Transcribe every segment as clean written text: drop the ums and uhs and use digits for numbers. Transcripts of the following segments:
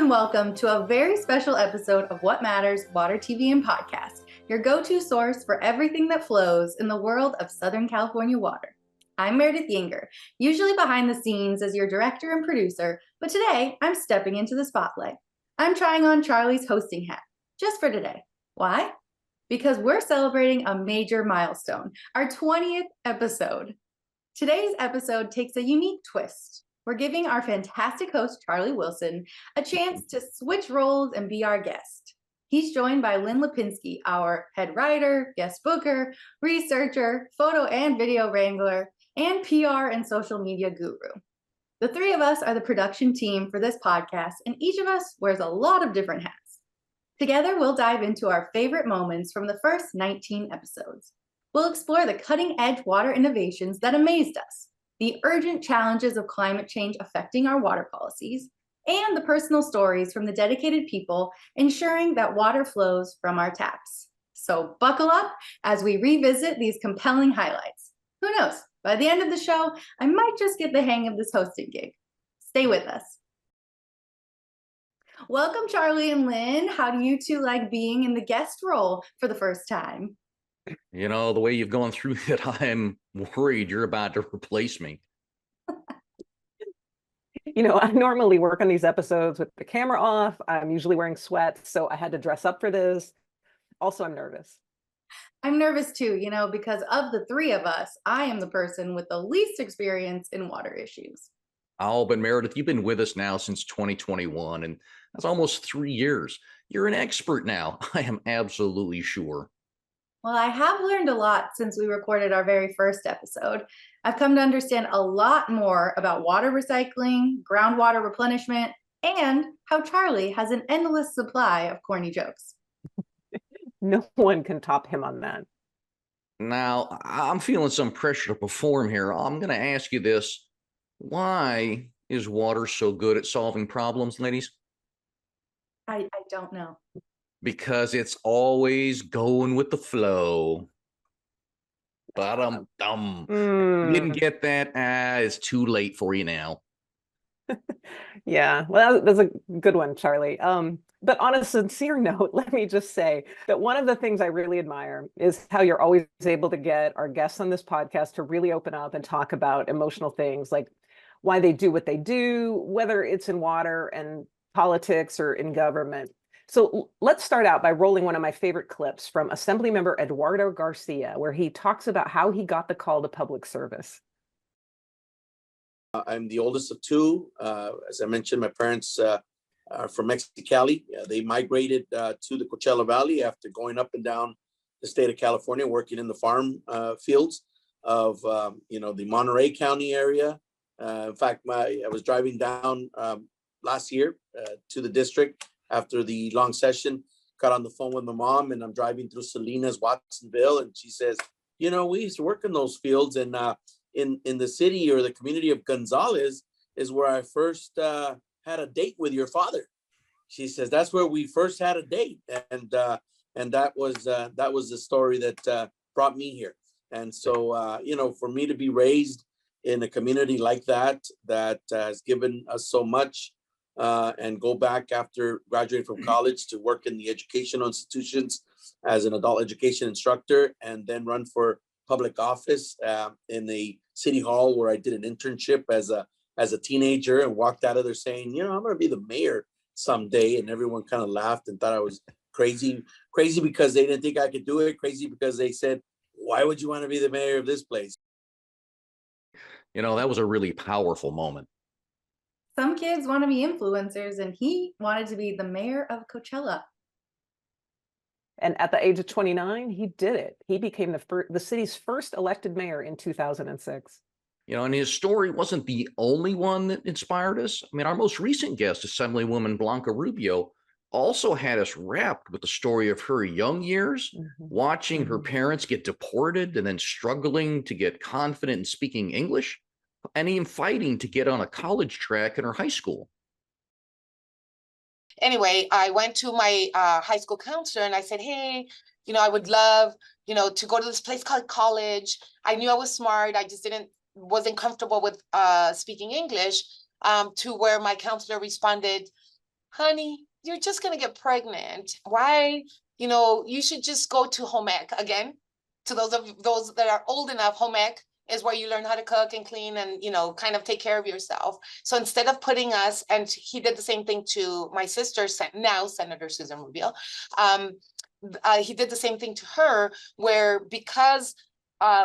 and welcome to a very special episode of What Matters Water, TV, and Podcast, your go-to source for everything that flows in the world of Southern California water. I'm Meredith Yinger, usually behind the scenes as your director and producer, but today I'm stepping into the spotlight. I'm trying on Charley's hosting hat, just for today. Why? Because we're celebrating a major milestone, our 20th episode. Today's episode takes a unique twist. We're giving our fantastic host, Charley Wilson, a chance to switch roles and be our guest. He's joined by Lynn Lipinski, our head writer, guest booker, researcher, photo and video wrangler, and PR and social media guru. The three of us are the production team for this podcast, and each of us wears a lot of different hats. Together, we'll dive into our favorite moments from the first 19 episodes. We'll explore the cutting-edge water innovations that amazed us, the urgent challenges of climate change affecting our water policies, and the personal stories from the dedicated people ensuring that water flows from our taps. So buckle up as we revisit these compelling highlights. Who knows, by the end of the show, I might just get the hang of this hosting gig. Stay with us. Welcome, Charley and Lynn. How do you two like being in the guest role for the first time? You know, the way you've gone through it, I'm worried you're about to replace me. You know, I normally work on these episodes with the camera off. I'm usually wearing sweats, so I had to dress up for this. Also, I'm nervous. I'm nervous too, because of the three of us, I am the person with the least experience in water issues. Oh, but Meredith, you've been with us now since 2021, and that's almost 3 years. You're an expert now. I am absolutely sure. Well, I have learned a lot since we recorded our very first episode. I've come to understand a lot more about water recycling, groundwater replenishment, and how Charley has an endless supply of corny jokes. No one can top him on that. Now, I'm feeling some pressure to perform here. I'm going to ask you this. Why is water so good at solving problems, ladies? I don't know. Because it's always going with the flow. Didn't get that? It's too late for you now. Yeah, well, that's a good one, Charley. But on a sincere note, let me just say that one of the things I really admire is how you're always able to get our guests on this podcast to really open up and talk about emotional things like why they do what they do, whether it's in water and politics or in government. So let's start out by rolling one of my favorite clips from Assemblymember Eduardo Garcia, where he talks about how he got the call to public service. I'm the oldest of two. As I mentioned, my parents are from Mexicali. They migrated to the Coachella Valley after going up and down the state of California, working in the farm fields of the Monterey County area. In fact, I was driving down last year to the district after the long session, got on the phone with my mom, and I'm driving through Salinas, Watsonville, and she says, we used to work in those fields, and in the city or the community of Gonzales is where I first had a date with your father. She says, that's where we first had a date, and that was the story that brought me here. And so, for me to be raised in a community like that has given us so much, and go back after graduating from college to work in the educational institutions as an adult education instructor, and then run for public office in the city hall where I did an internship as a teenager, and walked out of there saying, I'm going to be the mayor someday. And everyone kind of laughed and thought I was crazy because they didn't think I could do it, crazy because they said, why would you want to be the mayor of this place? That was a really powerful moment. Some kids want to be influencers, and he wanted to be the mayor of Coachella. And at the age of 29, he did it. He became the city's first elected mayor in 2006. And his story wasn't the only one that inspired us. Our most recent guest, Assemblywoman Blanca Rubio, also had us wrapped with the story of her young years, watching her parents get deported and then struggling to get confident in speaking English, and even fighting to get on a college track in her high school. Anyway, I went to my high school counselor and I said, hey, I would love, to go to this place called college. I knew I was smart. I just wasn't comfortable with speaking English, to where my counselor responded, honey, you're just going to get pregnant. Why? You should just go to home ec again. To those that are old enough, home ec is where you learn how to cook and clean and, kind of take care of yourself. So instead of putting us, and he did the same thing to my sister, now Senator Susan Rubio. He did the same thing to her, where because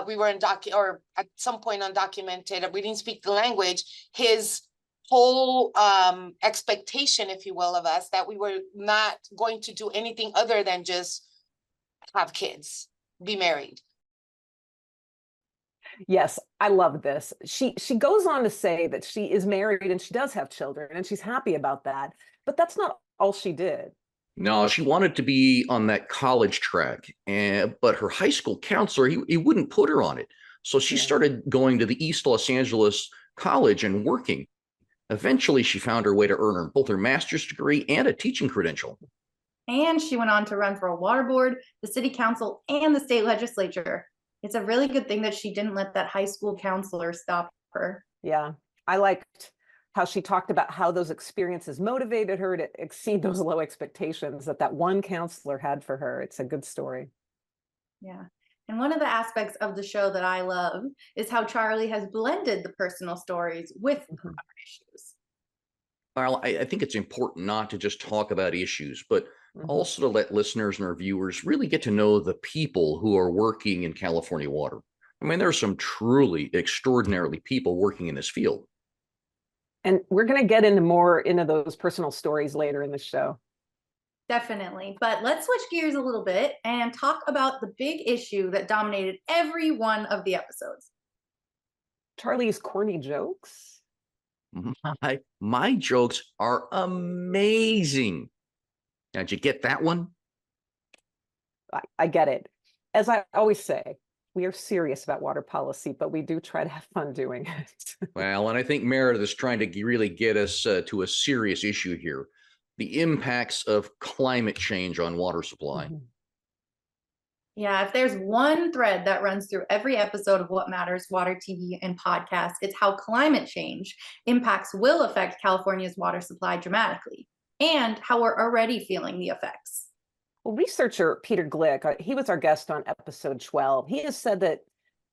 we were or at some point undocumented, we didn't speak the language, his whole expectation, if you will, of us, that we were not going to do anything other than just have kids, be married. Yes, I love this. She goes on to say that she is married and she does have children and she's happy about that, but that's not all she did. No, she wanted to be on that college track, but her high school counselor, he wouldn't put her on it. So she started going to the East Los Angeles College and working. Eventually, she found her way to earn both her master's degree and a teaching credential. And she went on to run for a water board, the city council, and the state legislature. It's a really good thing that she didn't let that high school counselor stop her. Yeah, I liked how she talked about how those experiences motivated her to exceed those low expectations that one counselor had for her. It's a good story. Yeah. And one of the aspects of the show that I love is how Charley has blended the personal stories with the issues. Well, I think it's important not to just talk about issues, but also to let listeners and our viewers really get to know the people who are working in California water. I mean, there are some truly extraordinarily people working in this field. And we're going to get into those personal stories later in the show. Definitely. But let's switch gears a little bit and talk about the big issue that dominated every one of the episodes. Charley's corny jokes. My jokes are amazing. Now, did you get that one? I get it. As I always say, we are serious about water policy, but we do try to have fun doing it. Well, and I think Meredith is trying to really get us to a serious issue here. The impacts of climate change on water supply. Yeah, if there's one thread that runs through every episode of What Matters, Water, TV, and Podcast, it's how climate change impacts will affect California's water supply dramatically, and how we're already feeling the effects. Well, researcher Peter Glick, he was our guest on episode 12. He has said that,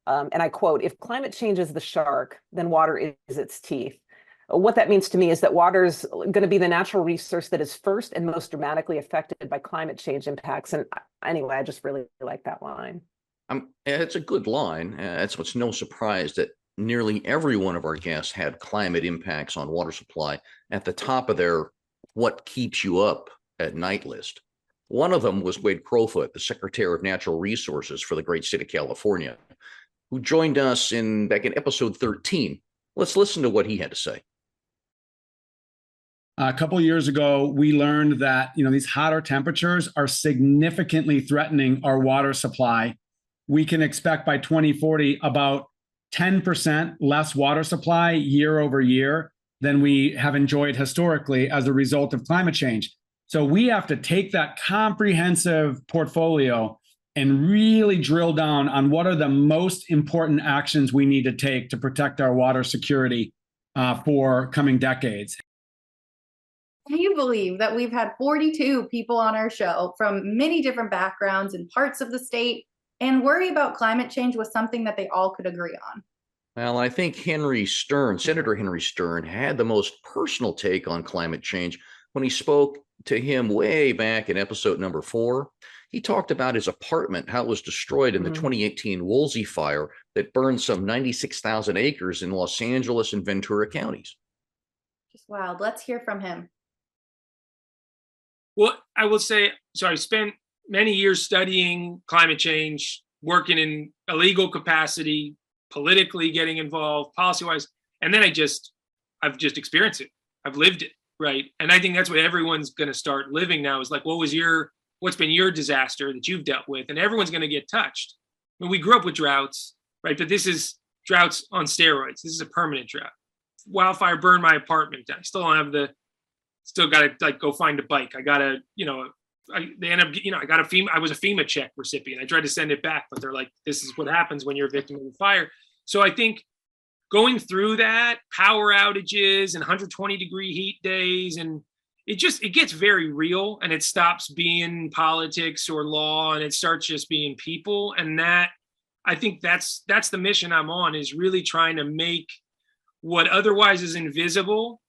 and I quote, "If climate change is the shark, then water is its teeth." What that means to me is that water is going to be the natural resource that is first and most dramatically affected by climate change impacts. And anyway, I just really like that line. It's a good line. It's no surprise that nearly every one of our guests had climate impacts on water supply at the top of their what keeps you up at night list. One of them was Wade Crowfoot, the Secretary of Natural Resources for the great state of California, who joined us back in episode 13. Let's listen to what he had to say. A couple of years ago, we learned that these hotter temperatures are significantly threatening our water supply. We can expect by 2040 about 10% less water supply year over year than we have enjoyed historically as a result of climate change. So we have to take that comprehensive portfolio and really drill down on what are the most important actions we need to take to protect our water security for coming decades. Can you believe that we've had 42 people on our show from many different backgrounds and parts of the state, and worry about climate change was something that they all could agree on? Well, I think Senator Henry Stern, had the most personal take on climate change when he spoke to him way back in episode number 4. He talked about his apartment, how it was destroyed in the 2018 Woolsey fire that burned some 96,000 acres in Los Angeles and Ventura counties. Just wild. Let's hear from him. Well, I will say, so I spent many years studying climate change, working in a legal capacity, politically getting involved, policy-wise, and then I've just experienced it. I've lived it, right? And I think that's what everyone's going to start living now is like, what's been your disaster that you've dealt with? And everyone's going to get touched. I mean, we grew up with droughts, right? But this is droughts on steroids. This is a permanent drought. Wildfire burned my apartment. I still don't have still got to go find a bike. I got to, they end up, I got I was a FEMA check recipient. I tried to send it back, but they're like, this is what happens when you're a victim of a fire. So I think going through that, power outages and 120-degree heat days and it gets very real, and it stops being politics or law, and it starts just being people. And that, I think that's the mission I'm on, is really trying to make what otherwise is invisible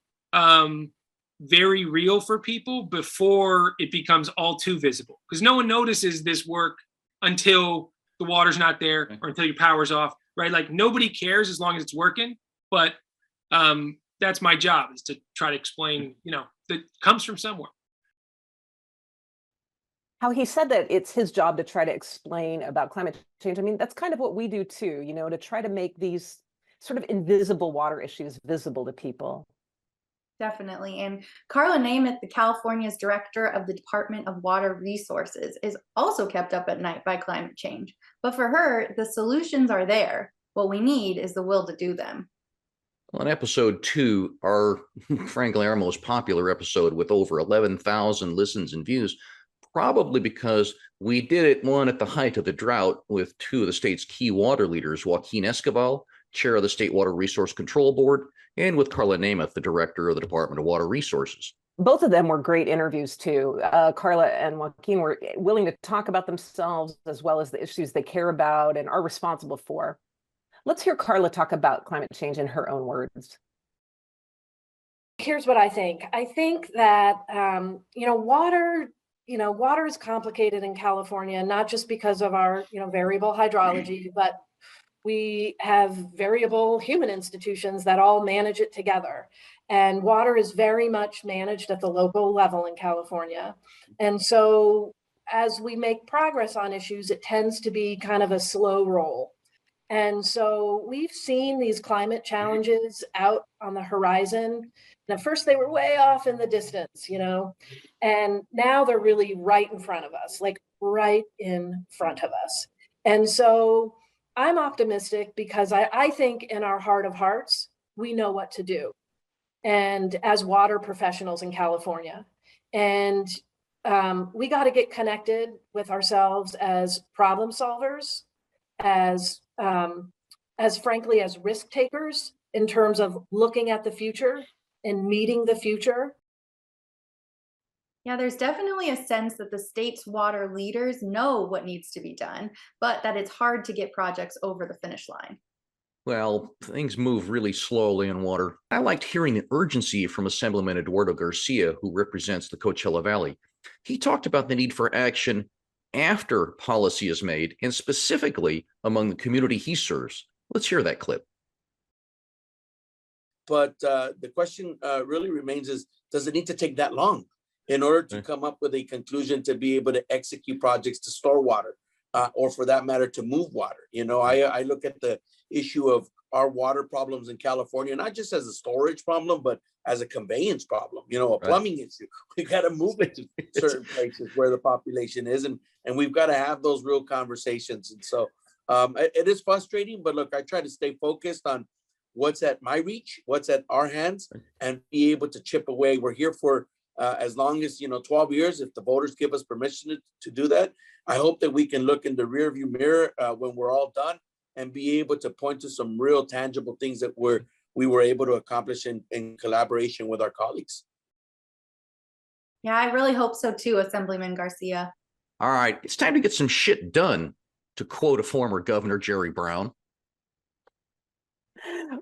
very real for people before it becomes all too visible. Because no one notices this work until the water's not there or until your power's off, right? Like, nobody cares as long as it's working. But that's my job, is to try to explain, that comes from somewhere. How he said that it's his job to try to explain about climate change. I mean, that's kind of what we do too, to try to make these sort of invisible water issues visible to people. Definitely. And Karla Nemeth, the California's director of the Department of Water Resources, is also kept up at night by climate change. But for her, the solutions are there. What we need is the will to do them. Well, in episode 2, frankly, our most popular episode with over 11,000 listens and views, probably because we did it, one, at the height of the drought with 2 of the state's key water leaders, Joaquin Esquivel, chair of the State Water Resource Control Board, and with Karla Nemeth, the director of the Department of Water Resources. Both of them were great interviews too. Karla and Joaquin were willing to talk about themselves as well as the issues they care about and are responsible for. Let's hear Karla talk about climate change in her own words. Here's what I think. I think that, water is complicated in California, not just because of our, variable hydrology, but we have variable human institutions that all manage it together. And water is very much managed at the local level in California. And so as we make progress on issues, it tends to be kind of a slow roll. And so we've seen these climate challenges out on the horizon. And at first they were way off in the distance, and now they're really right in front of us, like right in front of us. And so I'm optimistic because I think in our heart of hearts, we know what to do. And as water professionals in California, and we got to get connected with ourselves as problem solvers, as frankly, as risk takers in terms of looking at the future and meeting the future. Yeah, there's definitely a sense that the state's water leaders know what needs to be done, but that it's hard to get projects over the finish line. Well, things move really slowly in water. I liked hearing the urgency from Assemblyman Eduardo Garcia, who represents the Coachella Valley. He talked about the need for action after policy is made, and specifically among the community he serves. Let's hear that clip. But the question really remains is, does it need to take that long in order to come up with a conclusion to be able to execute projects to store water, or for that matter, to move water? I look at the issue of our water problems in California, not just as a storage problem, but as a conveyance problem, a plumbing issue. We got to move it to certain places where the population is, and we've got to have those real conversations. And so it is frustrating, but look, I try to stay focused on what's at my reach, what's at our hands, and be able to chip away. We're here for as long as 12 years, if the voters give us permission to do that. I hope that we can look in the rearview mirror when we're all done and be able to point to some real tangible things that we were able to accomplish in collaboration with our colleagues. Yeah, I really hope so too, Assemblyman Garcia. All right, it's time to get some shit done, to quote a former governor, Jerry Brown.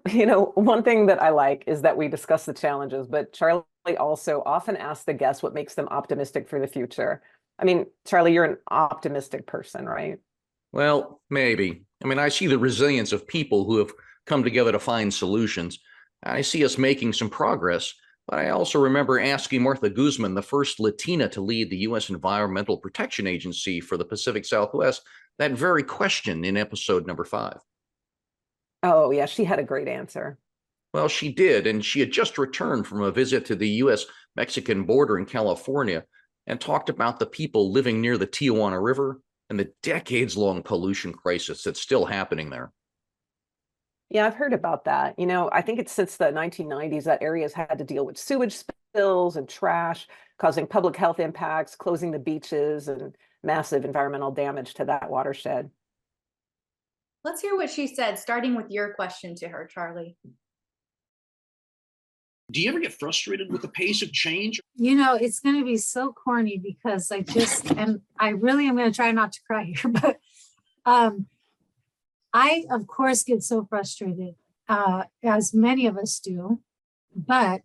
One thing that I like is that we discuss the challenges, but Charley also often asks the guests what makes them optimistic for the future. I mean, Charley, you're an optimistic person, right? Well, maybe. I see the resilience of people who have come together to find solutions. I see us making some progress, but I also remember asking Martha Guzman, the first Latina to lead the U.S. Environmental Protection Agency for the Pacific Southwest, that very question in episode number 5. Oh, yeah, she had a great answer. Well, she did, and she had just returned from a visit to the U.S.-Mexican border in California and talked about the people living near the Tijuana River and the decades-long pollution crisis that's still happening there. Yeah, I've heard about that. I think it's since the 1990s that areas had to deal with sewage spills and trash, causing public health impacts, closing the beaches, and massive environmental damage to that watershed. Let's hear what she said, starting with your question to her, Charley. Do you ever get frustrated with the pace of change? You know, it's going to be so corny because I really am going to try not to cry here, but I, of course, get so frustrated, as many of us do, but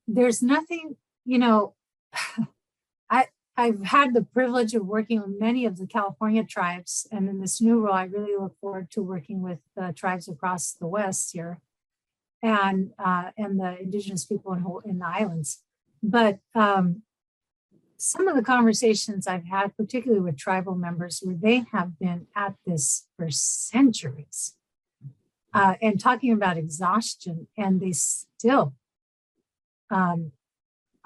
there's nothing, you know, I've had the privilege of working with many of the California tribes, and in this new role, I really look forward to working with the tribes across the West here, and the indigenous people in the islands. But some of the conversations I've had, particularly with tribal members, where they have been at this for centuries, and talking about exhaustion, and they still are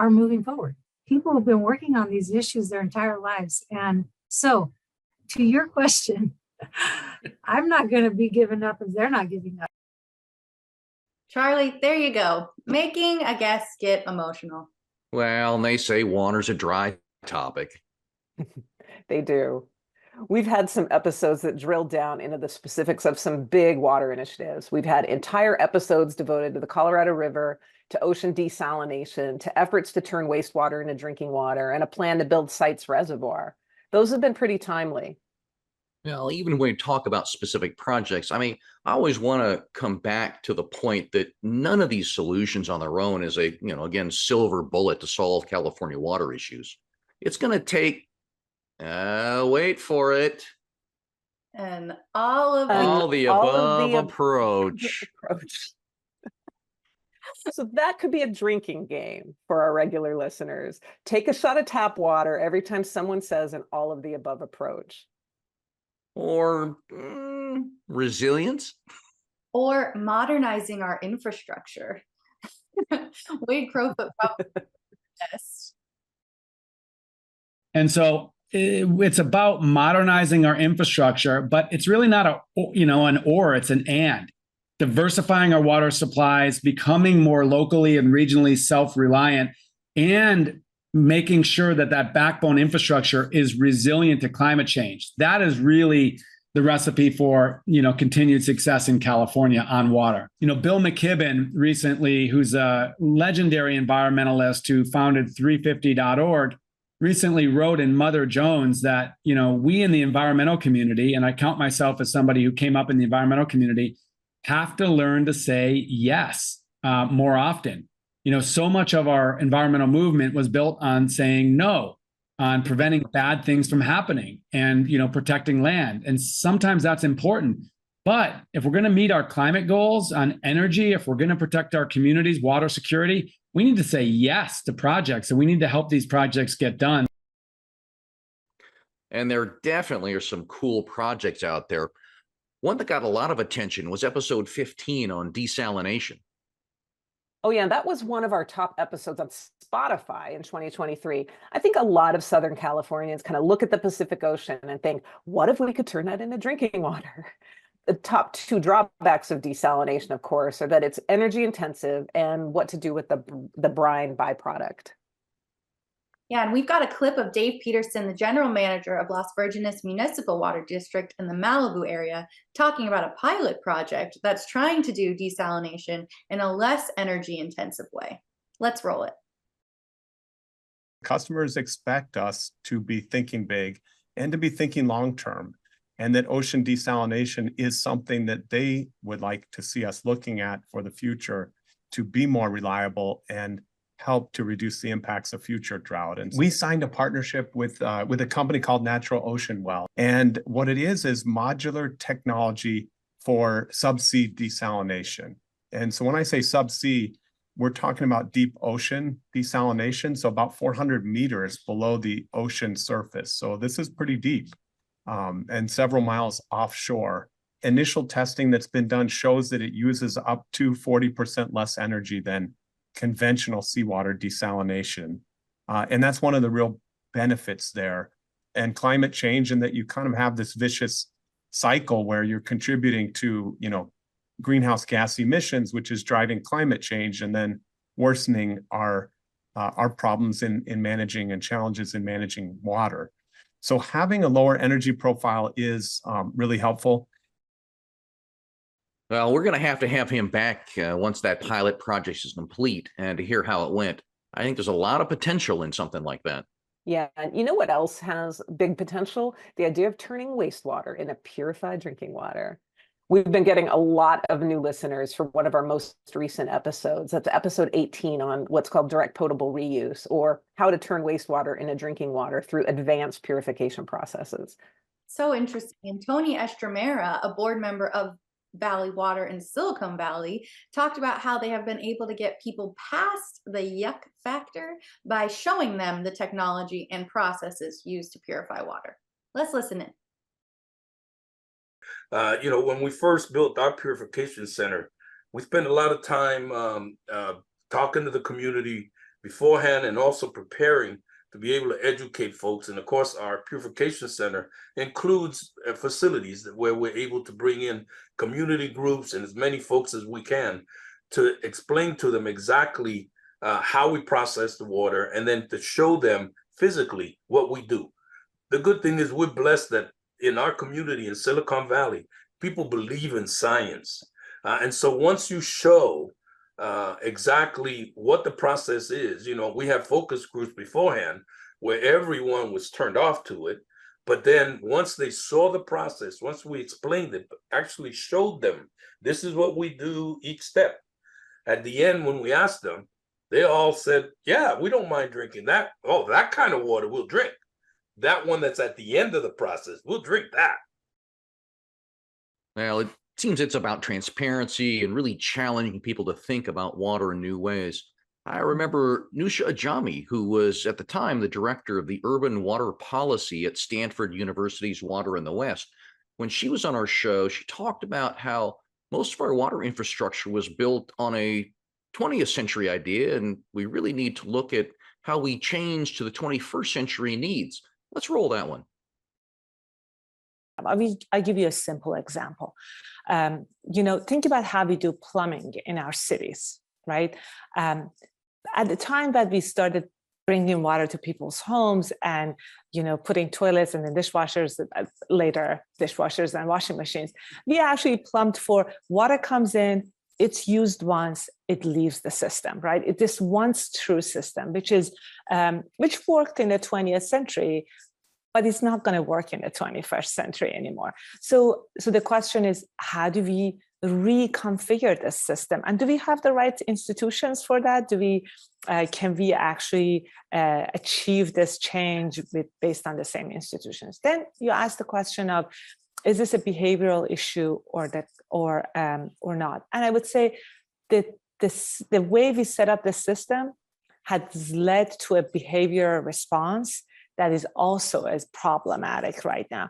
moving forward. People have been working on these issues their entire lives. And so, to your question, I'm not going to be giving up if they're not giving up. Charley, there you go. Making a guest get emotional. Well, and they say water's a dry topic. They do. We've had some episodes that drill down into the specifics of some big water initiatives. We've had entire episodes devoted to the Colorado River, to ocean desalination, to efforts to turn wastewater into drinking water, and a plan to build Sites Reservoir. Those have been pretty timely. Well, even when we talk about specific projects, I mean, I always want to come back to the point that none of these solutions on their own is a, again, silver bullet to solve California water issues. It's going to take, wait for it, and all of the above approach. So that could be a drinking game for our regular listeners. Take a shot of tap water every time someone says an all of the above approach. Or resilience. Or modernizing our infrastructure. Wade Crowfoot probably best. And so it's about modernizing our infrastructure, but it's really not an or, it's an and. Diversifying our water supplies, becoming more locally and regionally self-reliant, and making sure that backbone infrastructure is resilient to climate change. That is really the recipe for, continued success in California on water. Bill McKibben recently, who's a legendary environmentalist who founded 350.org, recently wrote in Mother Jones that, we in the environmental community, and I count myself as somebody who came up in the environmental community, have to learn to say yes more often. So much of our environmental movement was built on saying no, on preventing bad things from happening and, protecting land. And sometimes that's important. But if we're going to meet our climate goals on energy, if we're going to protect our communities, water security, we need to say yes to projects, and we need to help these projects get done. And there definitely are some cool projects out there. One that got a lot of attention was episode 15 on desalination. Oh, yeah, that was one of our top episodes on Spotify in 2023. I think a lot of Southern Californians kind of look at the Pacific Ocean and think, what if we could turn that into drinking water? The top two drawbacks of desalination, of course, are that it's energy intensive and what to do with the brine byproduct. Yeah, and we've got a clip of Dave Peterson, the general manager of Las Virgenes Municipal Water District in the Malibu area, talking about a pilot project that's trying to do desalination in a less energy intensive way. Let's roll it. Customers expect us to be thinking big and to be thinking long term, and that ocean desalination is something that they would like to see us looking at for the future to be more reliable and help to reduce the impacts of future drought. And we signed a partnership with a company called Natural Ocean Well. And what it is modular technology for subsea desalination. And so when I say subsea, we're talking about deep ocean desalination, so about 400 meters below the ocean surface. So this is pretty deep and several miles offshore. Initial testing that's been done shows that it uses up to 40% less energy than conventional seawater desalination. And that's one of the real benefits there. And climate change, and that you kind of have this vicious cycle where you're contributing to, greenhouse gas emissions, which is driving climate change and then worsening our problems in managing and challenges in managing water. So having a lower energy profile is really helpful. Well, we're going to have him back once that pilot project is complete and to hear how it went. I think there's a lot of potential in something like that. Yeah, and you know what else has big potential? The idea of turning wastewater into purified drinking water. We've been getting a lot of new listeners for one of our most recent episodes. That's episode 18 on what's called direct potable reuse, or how to turn wastewater into drinking water through advanced purification processes. So interesting. And Tony Estremera, a board member of Valley Water in Silicon Valley, talked about how they have been able to get people past the yuck factor by showing them the technology and processes used to purify water. Let's listen in. When we first built our purification center, we spent a lot of time talking to the community beforehand and also preparing to be able to educate folks. And of course, our purification center includes facilities where we're able to bring in community groups and as many folks as we can to explain to them exactly how we process the water and then to show them physically what we do. The good thing is we're blessed that in our community in Silicon Valley, people believe in science. And so once you show exactly what the process is, we have focus groups beforehand where everyone was turned off to it. But then once they saw the process, once we explained it, actually showed them, this is what we do each step. At the end, when we asked them, they all said, yeah, we don't mind drinking that. Oh, that kind of water we'll drink. That one that's at the end of the process, we'll drink that. Well, it seems it's about transparency and really challenging people to think about water in new ways. I remember Nusha Ajami, who was at the time the director of the urban water policy at Stanford University's Water in the West. When she was on our show, she talked about how most of our water infrastructure was built on a 20th century idea, and we really need to look at how we change to the 21st century needs. Let's roll that one. I'll give you a simple example. Think about how we do plumbing in our cities, right? At the time that we started bringing water to people's homes and, putting toilets and then dishwashers, later dishwashers and washing machines, we actually plumbed for water comes in, it's used once, it leaves the system, right? It's this once true system, which worked in the 20th century, but it's not going to work in the 21st century anymore. So the question is, how do we reconfigure this system? And do we have the right institutions for that? Can we actually achieve this change based on the same institutions? Then you ask the question of, is this a behavioral issue or not? And I would say that the way we set up the system has led to a behavior response that is also as problematic right now.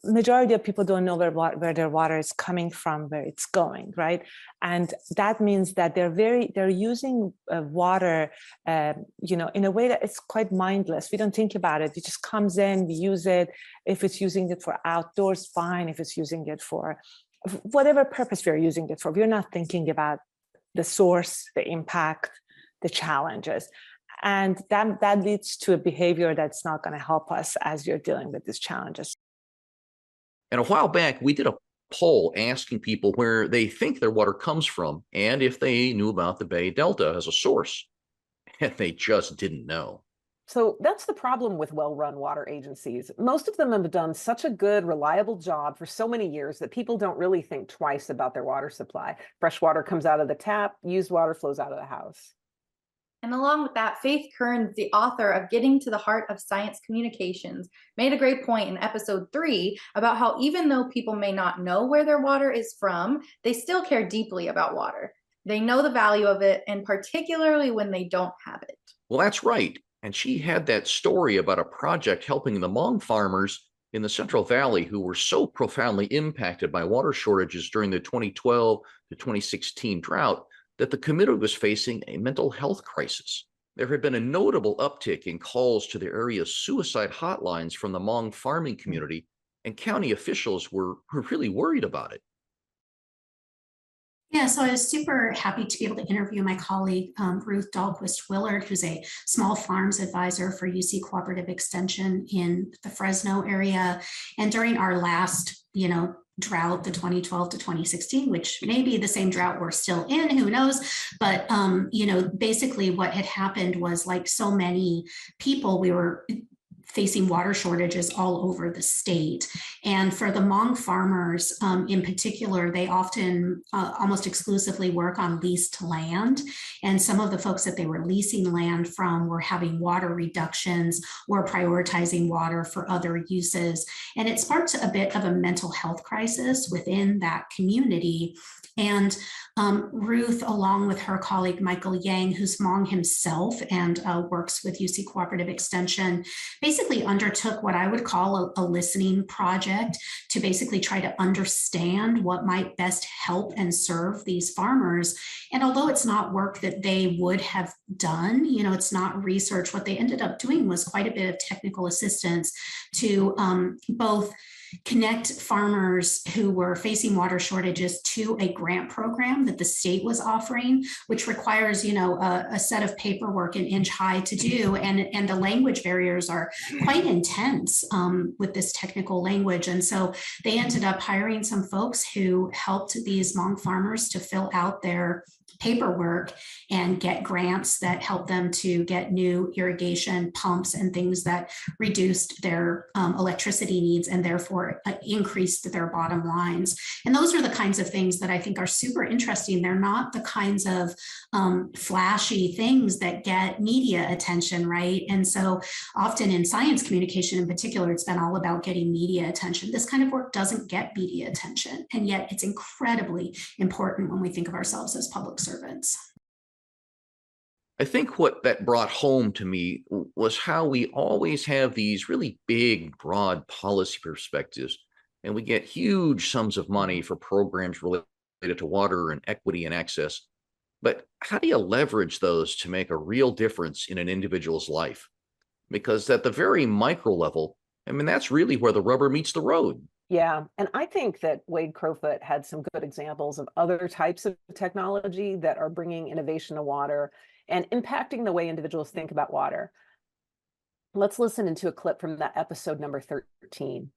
Majority of people don't know where their water is coming from, where it's going, right? And that means that they're using water, in a way that it's quite mindless. We don't think about it. It just comes in, we use it. If it's using it for outdoors, fine. If it's using it for whatever purpose we're using it for, we're not thinking about the source, the impact, the challenges. And that leads to a behavior that's not going to help us as we're dealing with these challenges. And a while back, we did a poll asking people where they think their water comes from and if they knew about the Bay Delta as a source. And they just didn't know. So that's the problem with well-run water agencies. Most of them have done such a good, reliable job for so many years that people don't really think twice about their water supply. Fresh water comes out of the tap, used water flows out of the house. And along with that, Faith Kearns, the author of Getting to the Heart of Science Communications, made a great point in episode 3 about how even though people may not know where their water is from, they still care deeply about water. They know the value of it, and particularly when they don't have it. Well, that's right. And she had that story about a project helping the Hmong farmers in the Central Valley who were so profoundly impacted by water shortages during the 2012 to 2016 drought that the community was facing a mental health crisis. There had been a notable uptick in calls to the area's suicide hotlines from the Hmong farming community, and county officials were really worried about it. Yeah, so I was super happy to be able to interview my colleague, Ruth Dahlquist-Willard, who's a small farms advisor for UC Cooperative Extension in the Fresno area. And during our last drought, the 2012 to 2016, which may be the same drought we're still in, who knows? But, basically what had happened was, like so many people, we were facing water shortages all over the state. And for the Hmong farmers in particular, they often almost exclusively work on leased land. And some of the folks that they were leasing land from were having water reductions or prioritizing water for other uses. And it sparked a bit of a mental health crisis within that community. And Ruth, along with her colleague Michael Yang, who's Hmong himself and works with UC Cooperative Extension, basically undertook what I would call a listening project to basically try to understand what might best help and serve these farmers. And although it's not work that they would have done, it's not research, what they ended up doing was quite a bit of technical assistance to both connect farmers who were facing water shortages to a grant program that the state was offering, which requires, a set of paperwork an inch high to do. And the language barriers are quite intense with this technical language. And so they ended up hiring some folks who helped these Hmong farmers to fill out their paperwork and get grants that help them to get new irrigation pumps and things that reduced their electricity needs and therefore increased their bottom lines. And those are the kinds of things that I think are super interesting. They're not the kinds of flashy things that get media attention, right? And so often in science communication in particular, it's been all about getting media attention. This kind of work doesn't get media attention, and yet it's incredibly important when we think of ourselves as public servants. I think what that brought home to me was how we always have these really big, broad policy perspectives, and we get huge sums of money for programs related to water and equity and access. But how do you leverage those to make a real difference in an individual's life? Because at the very micro level, that's really where the rubber meets the road. Yeah, and I think that Wade Crowfoot had some good examples of other types of technology that are bringing innovation to water and impacting the way individuals think about water. Let's listen into a clip from that episode number 13.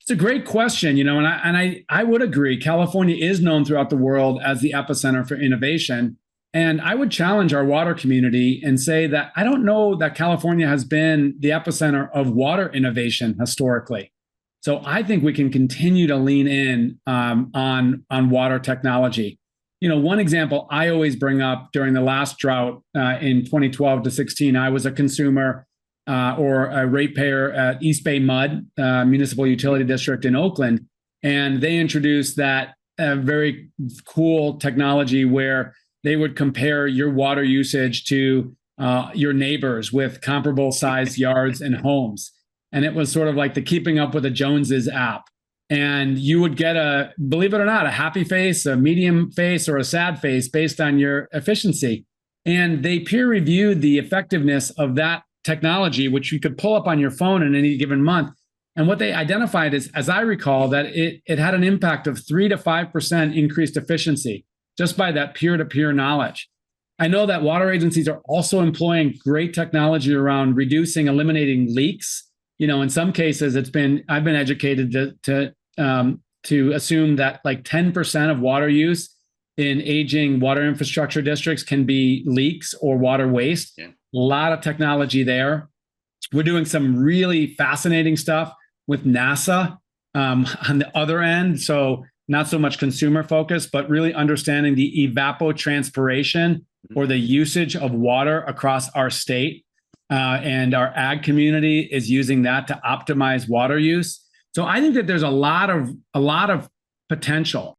It's a great question, and I would agree. California is known throughout the world as the epicenter for innovation. And I would challenge our water community and say that I don't know that California has been the epicenter of water innovation historically. So I think we can continue to lean in on water technology. One example I always bring up during the last drought in 2012 to 16, I was a consumer or a ratepayer at East Bay Mud Municipal Utility District in Oakland. And they introduced that very cool technology where they would compare your water usage to your neighbors with comparable sized yards and homes. And it was sort of like the Keeping Up with the Joneses app. And you would get believe it or not, a happy face, a medium face, or a sad face based on your efficiency. And they peer reviewed the effectiveness of that technology, which you could pull up on your phone in any given month. And what they identified is, as I recall, that it had an impact of 3 to 5% increased efficiency just by that peer-to-peer knowledge. I know that water agencies are also employing great technology around eliminating leaks. In some cases, I've been educated to assume that like 10% of water use in aging water infrastructure districts can be leaks or water waste. Yeah. A lot of technology there. We're doing some really fascinating stuff with NASA on the other end. So not so much consumer focus, but really understanding the evapotranspiration or the usage of water across our state. And our ag community is using that to optimize water use. So I think that there's a lot of potential.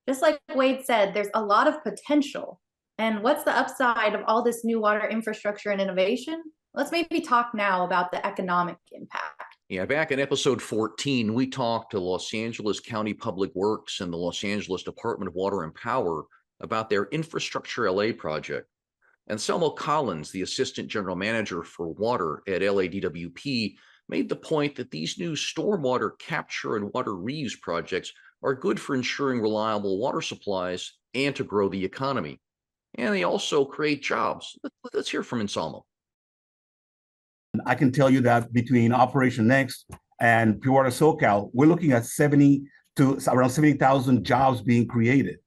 Just like Wade said, there's a lot of potential. And what's the upside of all this new water infrastructure and innovation? Let's maybe talk now about the economic impact. Yeah, back in episode 14, we talked to Los Angeles County Public Works and the Los Angeles Department of Water and Power about their Infrastructure LA project. And Selma Collins, the Assistant General Manager for Water at LADWP, made the point that these new stormwater capture and water reuse projects are good for ensuring reliable water supplies and to grow the economy. And they also create jobs. Let's hear from Selma. I can tell you that between Operation Next and Pure Water SoCal, we're looking at around 70,000 jobs being created.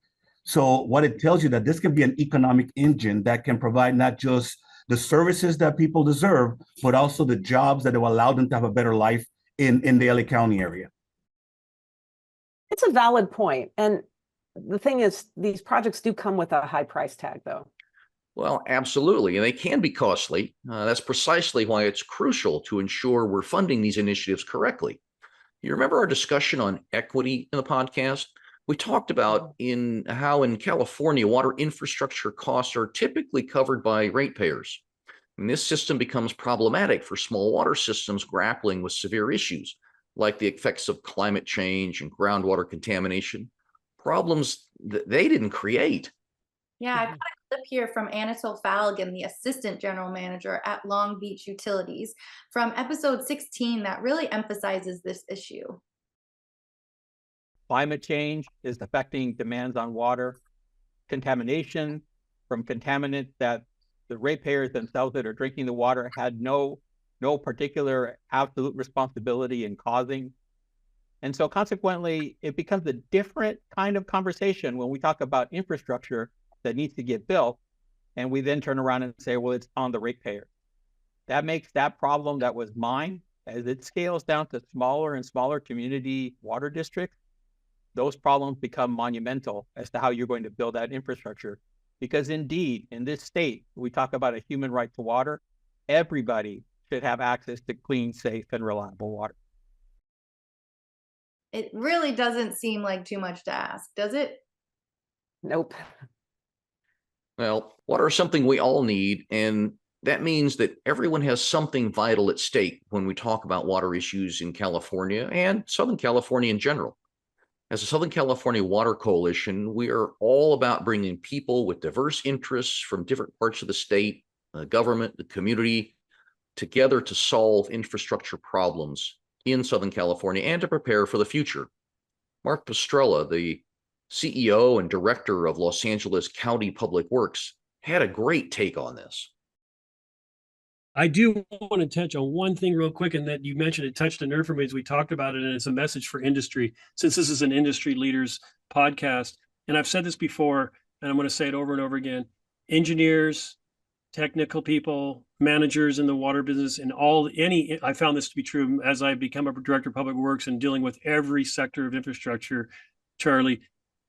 So what it tells you that this can be an economic engine that can provide not just the services that people deserve, but also the jobs that will allow them to have a better life in the LA County area. It's a valid point. And the thing is, these projects do come with a high price tag, though. Well, absolutely. And they can be costly. That's precisely why it's crucial to ensure we're funding these initiatives correctly. You remember our discussion on equity in the podcast? We talked about how in California, water infrastructure costs are typically covered by ratepayers. And this system becomes problematic for small water systems grappling with severe issues like the effects of climate change and groundwater contamination, problems that they didn't create. Yeah, I've got a clip here from Anatole Falligan, the assistant general manager at Long Beach Utilities, from episode 16 that really emphasizes this issue. Climate change is affecting demands on water, contamination from contaminants that the ratepayers themselves that are drinking the water had no particular absolute responsibility in causing. And so consequently, it becomes a different kind of conversation when we talk about infrastructure that needs to get built, and we then turn around and say, well, it's on the ratepayer. That makes that problem that was mine, as it scales down to smaller and smaller community water districts, those problems become monumental as to how you're going to build that infrastructure. Because indeed, in this state, we talk about a human right to water. Everybody should have access to clean, safe, and reliable water. It really doesn't seem like too much to ask, does it? Nope. Well, water is something we all need, and that means that everyone has something vital at stake when we talk about water issues in California and Southern California in general. As a Southern California Water Coalition, we are all about bringing people with diverse interests from different parts of the state, the government, the community, together to solve infrastructure problems in Southern California and to prepare for the future. Mark Pastrella, the CEO and director of Los Angeles County Public Works, had a great take on this. I do want to touch on one thing real quick, and that you mentioned it touched a nerve for me as we talked about it, and it's a message for industry, since this is an industry leaders podcast. And I've said this before, and I'm going to say it over and over again. Engineers, technical people, managers in the water business, and I found this to be true as I become a director of public works and dealing with every sector of infrastructure, Charlie,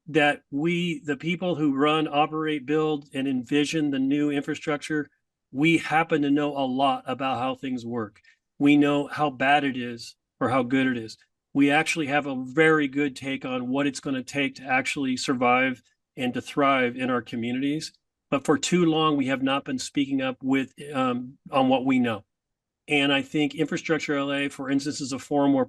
that the people who run, operate, build, and envision the new infrastructure, we happen to know a lot about how things work. We know how bad it is or how good it is. We actually have a very good take on what it's going to take to actually survive and to thrive in our communities. But for too long, we have not been speaking up on what we know. And I think Infrastructure LA, for instance, is a forum where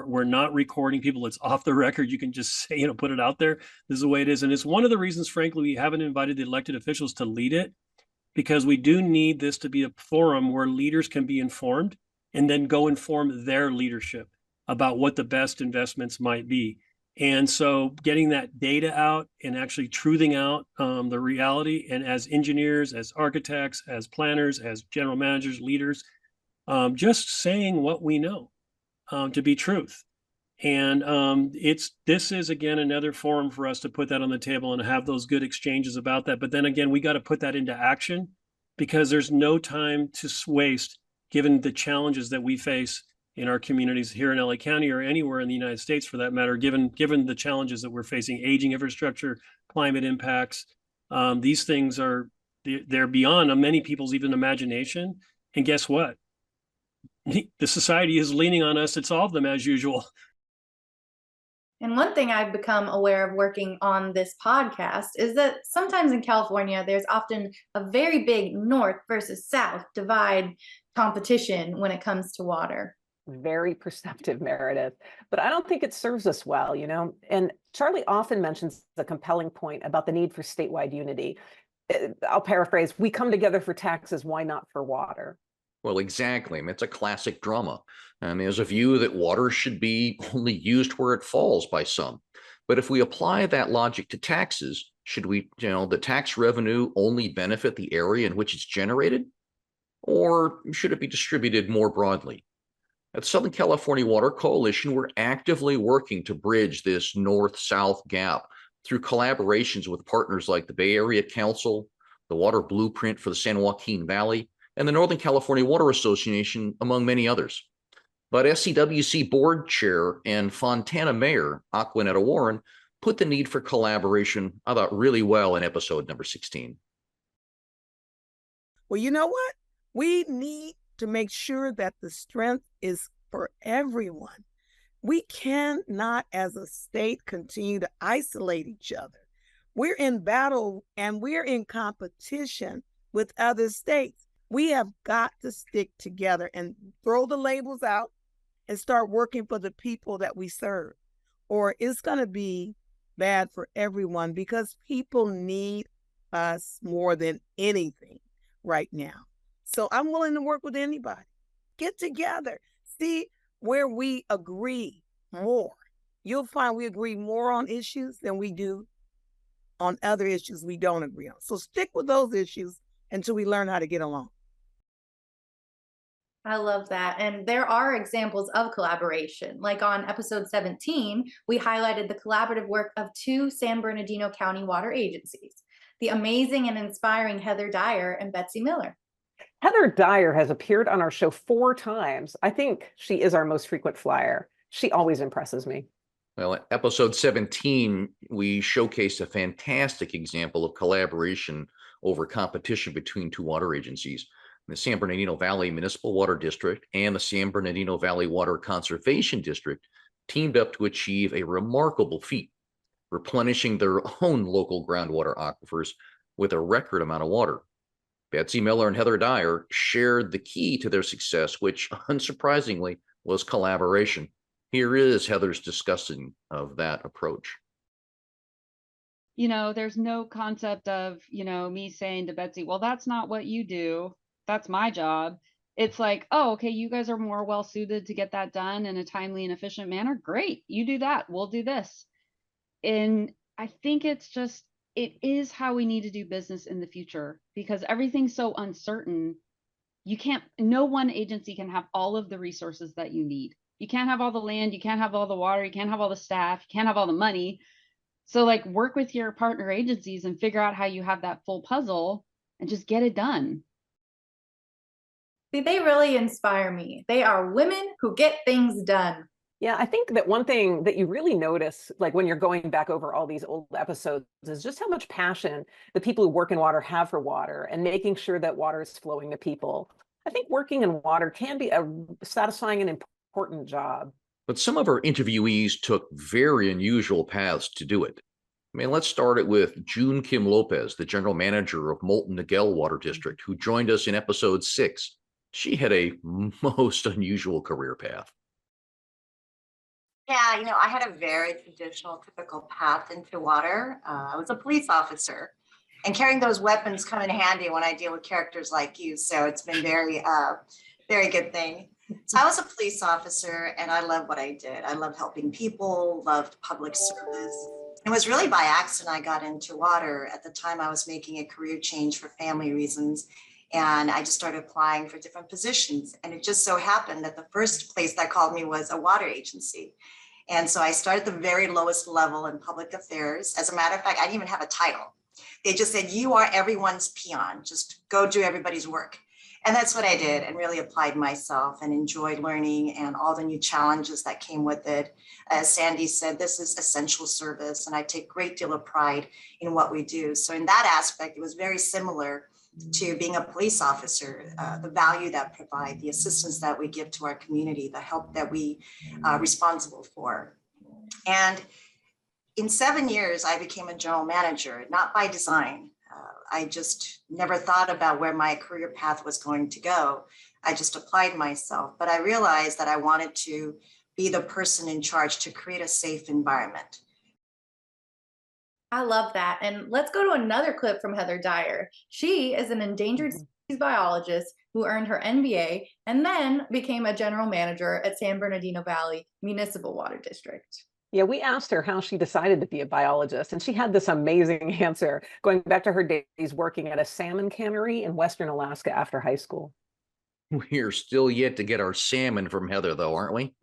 we're not recording people. It's off the record. You can just say, put it out there. This is the way it is. And it's one of the reasons, frankly, we haven't invited the elected officials to lead it, because we do need this to be a forum where leaders can be informed and then go inform their leadership about what the best investments might be. And so getting that data out and actually truthing out the reality, and as engineers, as architects, as planners, as general managers, leaders, just saying what we know to be truth. And this is, again, another forum for us to put that on the table and have those good exchanges about that. But then again, we got to put that into action, because there's no time to waste given the challenges that we face in our communities here in LA County or anywhere in the United States for that matter, given the challenges that we're facing, aging infrastructure, climate impacts. These things they're beyond many people's even imagination. And guess what? The society is leaning on us to solve them as usual. And one thing I've become aware of working on this podcast is that sometimes in California, there's often a very big north versus south divide competition when it comes to water. Very perceptive, Meredith, but I don't think it serves us well, And Charlie often mentions the compelling point about the need for statewide unity. I'll paraphrase, we come together for taxes, why not for water? Well, exactly. I mean, it's a classic drama. There's a view that water should be only used where it falls by some. But if we apply that logic to taxes, should the tax revenue only benefit the area in which it's generated? Or should it be distributed more broadly? At Southern California Water Coalition, we're actively working to bridge this north-south gap through collaborations with partners like the Bay Area Council, the Water Blueprint for the San Joaquin Valley, and the Northern California Water Association, among many others. But SCWC Board Chair and Fontana Mayor Aquanetta Warren put the need for collaboration, I thought, really well in episode number 16. Well, you know what? We need to make sure that the strength is for everyone. We cannot, as a state, continue to isolate each other. We're in battle and we're in competition with other states. We have got to stick together and throw the labels out and start working for the people that we serve, or it's going to be bad for everyone, because people need us more than anything right now. So I'm willing to work with anybody. Get together, see where we agree more. You'll find we agree more on issues than we do on other issues we don't agree on. So stick with those issues until we learn how to get along. I love that. And there are examples of collaboration. Like on episode 17, we highlighted the collaborative work of 2 San Bernardino County water agencies, the amazing and inspiring Heather Dyer and Betsy Miller. Heather Dyer has appeared on our show 4 times. I think she is our most frequent flyer. She always impresses me. Well, in episode 17, we showcased a fantastic example of collaboration over competition between 2 water agencies. The San Bernardino Valley Municipal Water District and the San Bernardino Valley Water Conservation District teamed up to achieve a remarkable feat, replenishing their own local groundwater aquifers with a record amount of water. Betsy Miller and Heather Dyer shared the key to their success, which unsurprisingly was collaboration. Here is Heather's discussion of that approach. You know, there's no concept of, me saying to Betsy, well, that's not what you do. That's my job. It's like, oh, okay, you guys are more well suited to get that done in a timely and efficient manner. Great. You do that. We'll do this. And I think it is how we need to do business in the future, because everything's so uncertain. No one agency can have all of the resources that you need. You can't have all the land. You can't have all the water. You can't have all the staff. You can't have all the money. So work with your partner agencies and figure out how you have that full puzzle and just get it done. See, they really inspire me. They are women who get things done. Yeah, I think that one thing that you really notice, when you're going back over all these old episodes, is just how much passion the people who work in water have for water and making sure that water is flowing to people. I think working in water can be a satisfying and important job. But some of our interviewees took very unusual paths to do it. Let's start it with June Kim Lopez, the general manager of Molten Niguel Water District, who joined us in episode 6. She had a most unusual career path. Yeah, I had a very traditional, typical path into water. I was a police officer, and carrying those weapons come in handy when I deal with characters like you. So it's been very good thing. So I was a police officer, and I love what I did. I loved helping people, loved public service. It was really by accident I got into water. At the time, I was making a career change for family reasons. And I just started applying for different positions. And it just so happened that the first place that called me was a water agency. And so I started at the very lowest level in public affairs. As a matter of fact, I didn't even have a title. They just said, you are everyone's peon, just go do everybody's work. And that's what I did, and really applied myself and enjoyed learning and all the new challenges that came with it. As Sandy said, this is essential service, and I take a great deal of pride in what we do. So in that aspect, it was very similar to being a police officer, the value that provide, the assistance that we give to our community, the help that we are responsible for. And in 7 years, I became a general manager, not by design. I just never thought about where my career path was going to go. I just applied myself, but I realized that I wanted to be the person in charge to create a safe environment. I love that. And let's go to another clip from Heather Dyer. She is an endangered species biologist who earned her MBA and then became a general manager at San Bernardino Valley Municipal Water District. Yeah, we asked her how she decided to be a biologist, and she had this amazing answer, going back to her days working at a salmon cannery in Western Alaska after high school. We're still yet to get our salmon from Heather, though, aren't we?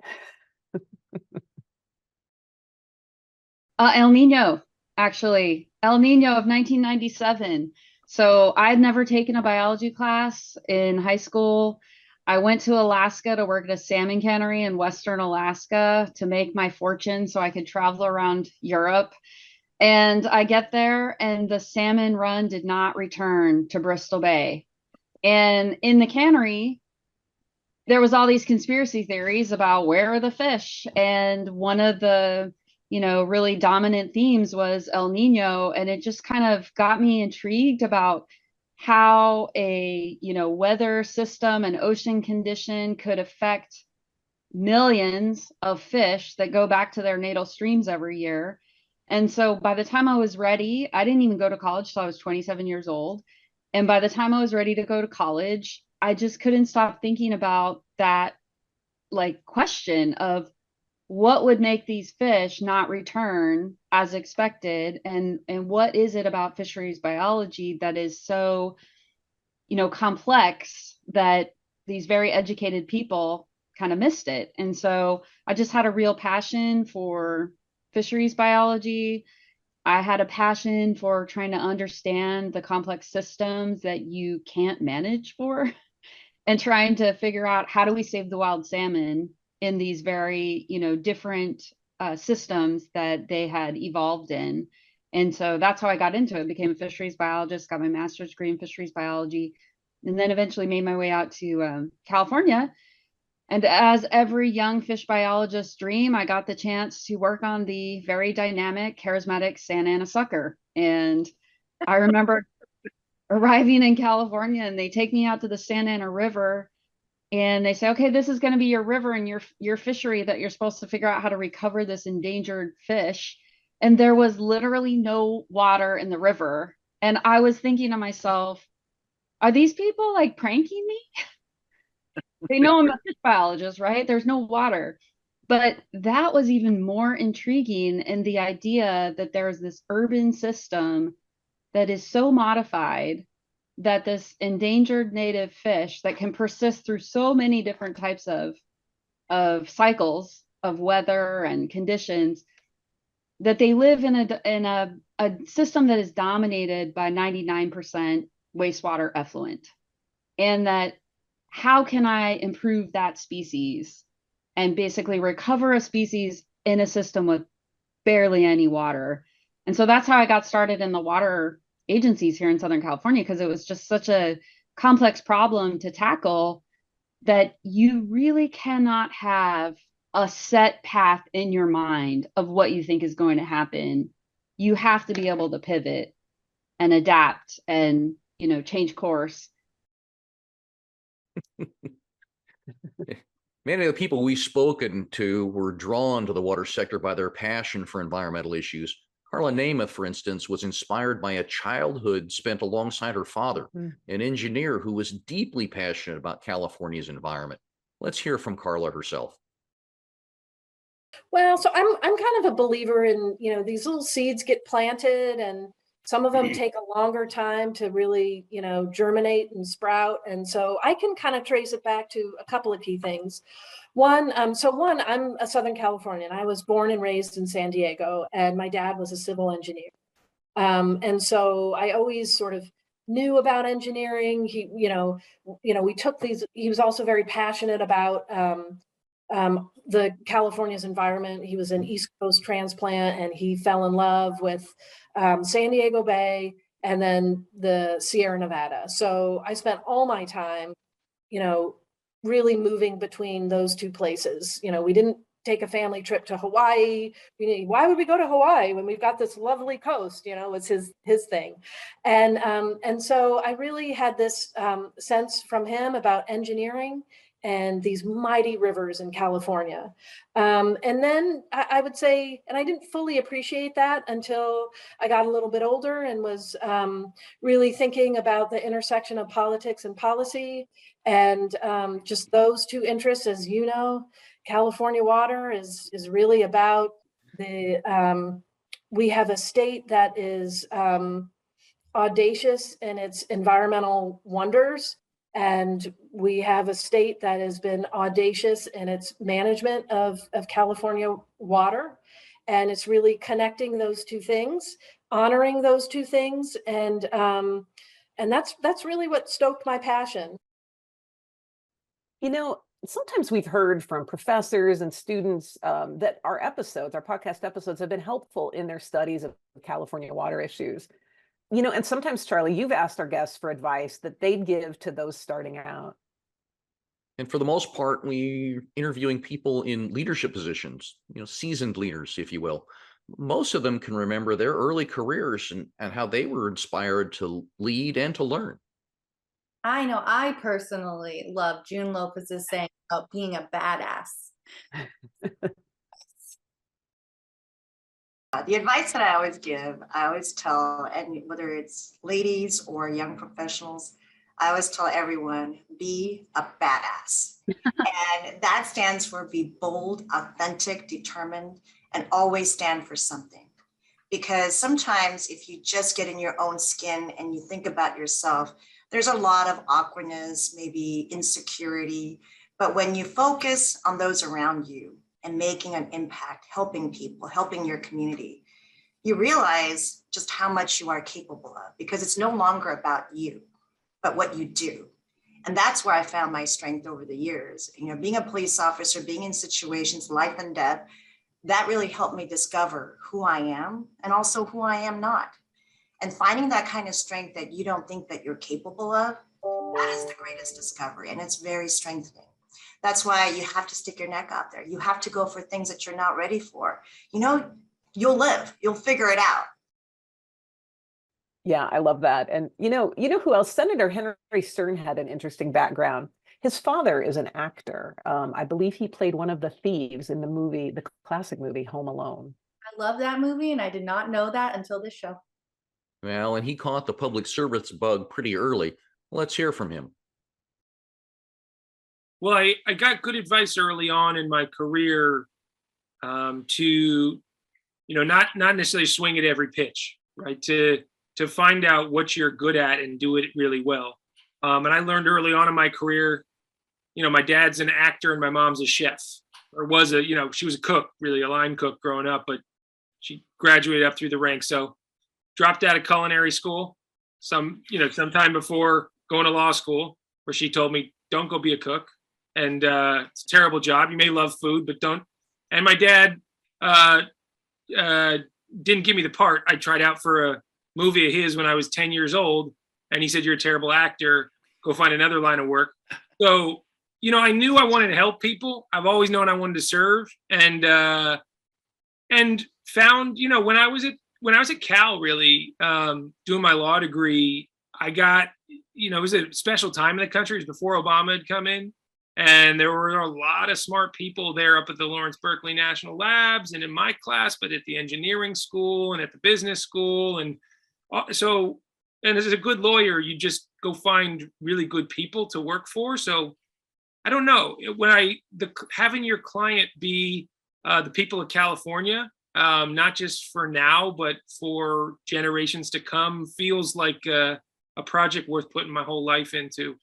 El Nino, actually, El Nino of 1997. So I'd never taken a biology class in high school. I went to Alaska to work at a salmon cannery in Western Alaska to make my fortune so I could travel around Europe. And I get there and the salmon run did not return to Bristol Bay. And in the cannery, there was all these conspiracy theories about where are the fish. And one of the, really dominant themes was El Nino. And it just kind of got me intrigued about how a, weather system and ocean condition could affect millions of fish that go back to their natal streams every year. And so by the time I was ready, I didn't even go to college till I was 27 years old. And by the time I was ready to go to college, I just couldn't stop thinking about that question of what would make these fish not return as expected, and what is it about fisheries biology that is so complex that these very educated people kind of missed it. And so I just had a real passion for fisheries biology. I had a passion for trying to understand the complex systems that you can't manage for and trying to figure out how do we save the wild salmon in these very, different systems that they had evolved in. And so that's how I got into it. Became a fisheries biologist, got my master's degree in fisheries biology, and then eventually made my way out to California. And as every young fish biologist dream, I got the chance to work on the very dynamic, charismatic Santa Ana sucker. And I remember arriving in California and they take me out to the Santa Ana River and they say, okay, this is going to be your river and your fishery that you're supposed to figure out how to recover this endangered fish. And there was literally no water in the river. And I was thinking to myself, are these people pranking me? They know I'm a fish biologist, right? There's no water. But that was even more intriguing in the idea that there's this urban system that is so modified that this endangered native fish that can persist through so many different types of cycles of weather and conditions, that they live in a system that is dominated by 99% wastewater effluent. And that how can I improve that species and basically recover a species in a system with barely any water? And so that's how I got started in the water agencies here in Southern California, because it was just such a complex problem to tackle that you really cannot have a set path in your mind of what you think is going to happen. You have to be able to pivot and adapt and, change course. Many of the people we've spoken to were drawn to the water sector by their passion for environmental issues. Karla Nemeth, for instance, was inspired by a childhood spent alongside her father, an engineer who was deeply passionate about California's environment. Let's hear from Karla herself. Well, so I'm kind of a believer in, these little seeds get planted and some of them take a longer time to really, germinate and sprout. And so I can kind of trace it back to a couple of key things. One, I'm a Southern Californian. I was born and raised in San Diego, and my dad was a civil engineer. And so I always sort of knew about engineering. We took these, he was also very passionate about the California's environment. He was an East Coast transplant and he fell in love with San Diego Bay and then the Sierra Nevada. So I spent all my time, really moving between those two places. We didn't take a family trip to Hawaii. Why would we go to Hawaii when we've got this lovely coast? Was his thing. And so I really had this sense from him about engineering and these mighty rivers in California. And then I would say, and I didn't fully appreciate that until I got a little bit older and was really thinking about the intersection of politics and policy, and just those two interests. As you know, California water is really about we have a state that is audacious in its environmental wonders. And we have a state that has been audacious in its management of California water. And it's really connecting those two things, honoring those two things. And that's really what stoked my passion. You know, sometimes we've heard from professors and students that our podcast episodes have been helpful in their studies of California water issues. You know, and sometimes, Charley, you've asked our guests for advice that they'd give to those starting out. And for the most part, we're interviewing people in leadership positions, seasoned leaders, if you will. Most of them can remember their early careers and how they were inspired to lead and to learn. I know I personally love June Lopez's saying about being a badass. The advice that I always give, I always tell, and whether it's ladies or young professionals, I always tell everyone, be a badass. And that stands for be bold, authentic, determined, and always stand for something. Because sometimes if you just get in your own skin and you think about yourself, there's a lot of awkwardness, maybe insecurity. But when you focus on those around you and making an impact, helping people, helping your community, you realize just how much you are capable of, because it's no longer about you, but what you do. And that's where I found my strength over the years. Being a police officer, being in situations, life and death, that really helped me discover who I am and also who I am not. And finding that kind of strength that you don't think that you're capable of, that is the greatest discovery. And it's very strengthening. That's why you have to stick your neck out there. You have to go for things that you're not ready for. You'll live, you'll figure it out. Yeah, I love that. And you know who else? Senator Henry Stern had an interesting background. His father is an actor. I believe he played one of the thieves in the classic movie Home Alone. I love that movie, and I did not know that until this show. Well, and he caught the public service bug pretty early. Let's hear from him. Well, I got good advice early on in my career to, not necessarily swing at every pitch, right? To find out what you're good at and do it really well. And I learned early on in my career, my dad's an actor and my mom's a chef, or she was a cook, really a line cook growing up, but she graduated up through the ranks. So dropped out of culinary school sometime before going to law school, where she told me, don't go be a cook. And it's a terrible job. You may love food, but don't. And my dad didn't give me the part. I tried out for a movie of his when I was 10 years old. And he said, you're a terrible actor. Go find another line of work. So, I knew I wanted to help people. I've always known I wanted to serve. And found, when I was at Cal, really doing my law degree, I got, it was a special time in the country. It was before Obama had come in. And there were a lot of smart people there up at the Lawrence Berkeley National Labs and in my class, but at the engineering school and at the business school. And so, and as a good lawyer, you just go find really good people to work for. So I don't know, having your client be the people of California, not just for now, but for generations to come, feels like a project worth putting my whole life into.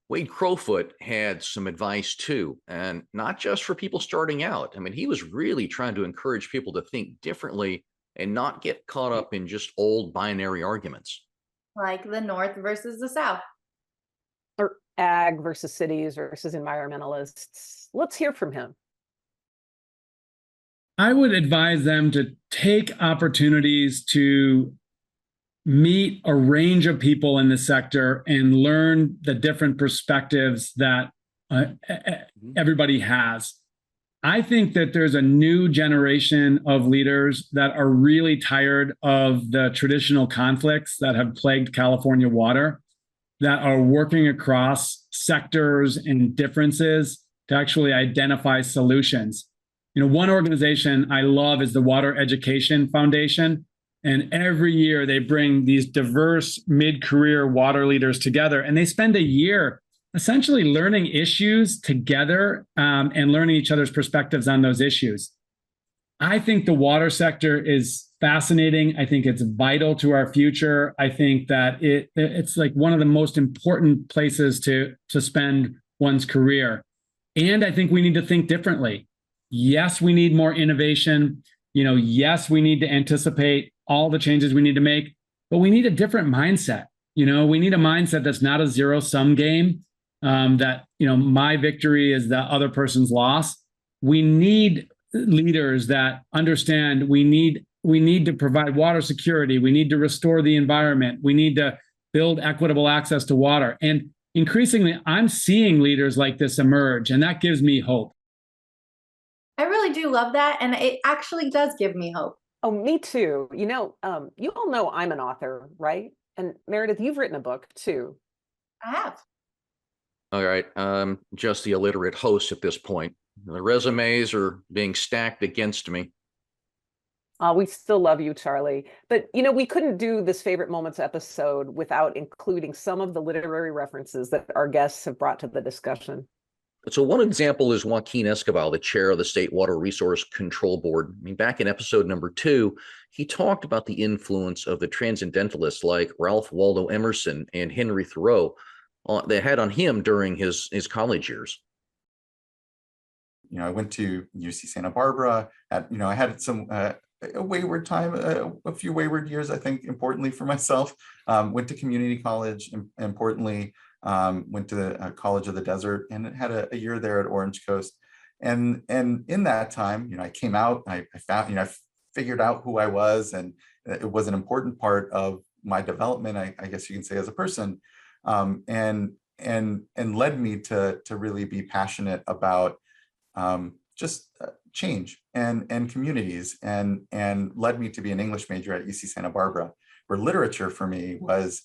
Wade Crowfoot had some advice too, and not just for people starting out. I mean, he was really trying to encourage people to think differently and not get caught up in just old binary arguments. Like the North versus the South. Or ag versus cities versus environmentalists. Let's hear from him. I would advise them to take opportunities to meet a range of people in the sector and learn the different perspectives that everybody has. I think that there's a new generation of leaders that are really tired of the traditional conflicts that have plagued California water, that are working across sectors and differences to actually identify solutions. One organization I love is the Water Education Foundation. And every year they bring these diverse mid-career water leaders together, and they spend a year essentially learning issues together and learning each other's perspectives on those issues. I think the water sector is fascinating. I think it's vital to our future. I think that it's like one of the most important places to spend one's career. And I think we need to think differently. Yes, we need more innovation. Yes, we need to anticipate all the changes we need to make, but we need a different mindset. We need a mindset that's not a zero-sum game, that, my victory is the other person's loss. We need leaders that understand we need to provide water security. We need to restore the environment. We need to build equitable access to water. And increasingly, I'm seeing leaders like this emerge, and that gives me hope. I really do love that, and it actually does give me hope. Oh, me too. You all know I'm an author, right? And Meredith, you've written a book too. I have. All right, just the illiterate host at this point. The resumes are being stacked against me. We still love you, Charlie. But, we couldn't do this Favorite Moments episode without including some of the literary references that our guests have brought to the discussion. So one example is Joaquin Esquivel, the chair of the State Water Resource Control Board. Back in episode number 2, he talked about the influence of the transcendentalists like Ralph Waldo Emerson and Henry Thoreau that had on him during his college years. I went to UC Santa Barbara. I had some a wayward time, a few wayward years, I think, importantly for myself. Went to community college, importantly, went to the College of the Desert, and had a year there at Orange Coast. And in that time, I came out, I found, I figured out who I was, and it was an important part of my development, I guess you can say, as a person, and led me to really be passionate about just change and communities, and led me to be an English major at UC Santa Barbara, where literature for me was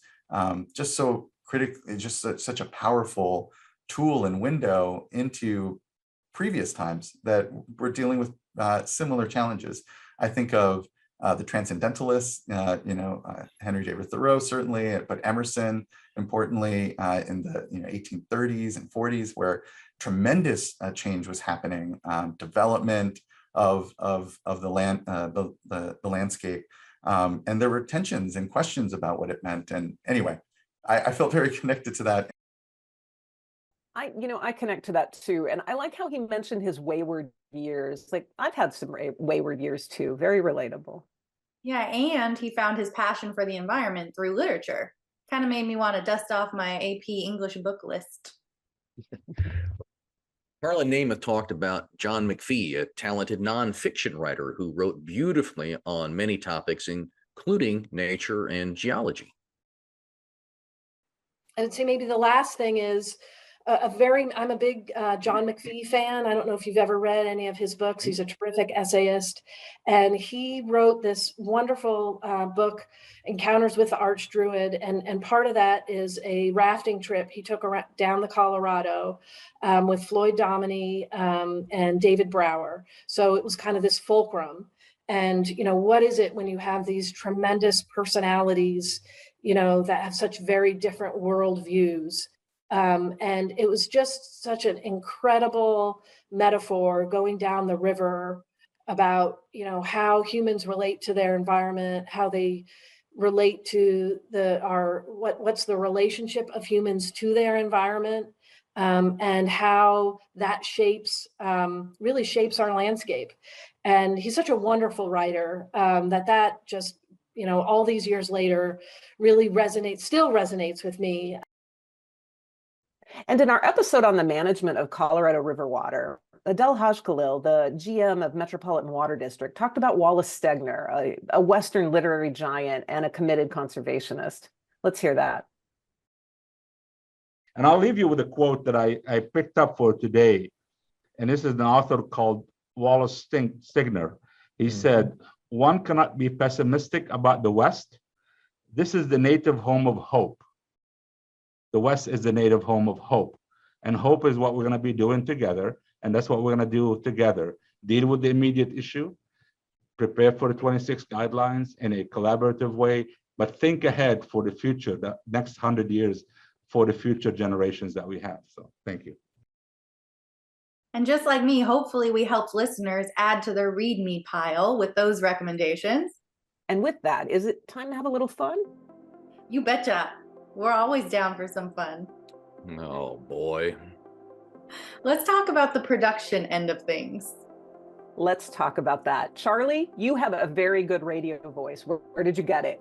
just so critically, just such a powerful tool and window into previous times that we're dealing with similar challenges. I think of the transcendentalists, Henry David Thoreau certainly, but Emerson, importantly, in the 1830s and 40s, where tremendous change was happening, development of the land, the landscape, and there were tensions and questions about what it meant. And anyway, I felt very connected to that. I connect to that too. And I like how he mentioned his wayward years. Like, I've had some wayward years too, very relatable. Yeah, and he found his passion for the environment through literature. Kind of made me want to dust off my AP English book list. Karla Nemeth talked about John McPhee, a talented nonfiction writer who wrote beautifully on many topics, including nature and geology. I'd say maybe the last thing is I'm a big John McPhee fan. I don't know if you've ever read any of his books. He's a terrific essayist. And he wrote this wonderful book, Encounters with the Archdruid. And part of that is a rafting trip he took down the Colorado with Floyd Dominy and David Brower. So it was kind of this fulcrum. And, what is it when you have these tremendous personalities, that have such very different worldviews? And it was just such an incredible metaphor going down the river about, how humans relate to their environment, how they relate to what's the relationship of humans to their environment, and how that really shapes our landscape. And he's such a wonderful writer, that just, all these years later really still resonates with me. And in our episode on the management of Colorado River water, Adele Hajkhalil, the GM of Metropolitan Water District, talked about Wallace Stegner, a Western literary giant and a committed conservationist. Let's hear that. And I'll leave you with a quote that I picked up for today. And this is an author called Wallace Stegner. He said, "One cannot be pessimistic about the West. This is the native home of hope. The West is the native home of hope. And hope is what we're going to be doing together. And that's what we're going to do together. Deal with the immediate issue, prepare for the 26 guidelines in a collaborative way, but think ahead for the future, the next 100 years, for the future generations that we have." So thank you. And just like me, hopefully we helped listeners add to their read me pile with those recommendations. And with that, is it time to have a little fun? You betcha. We're always down for some fun. Oh boy. Let's talk about the production end of things. Let's talk about that. Charley, you have a very good radio voice. Where did you get it?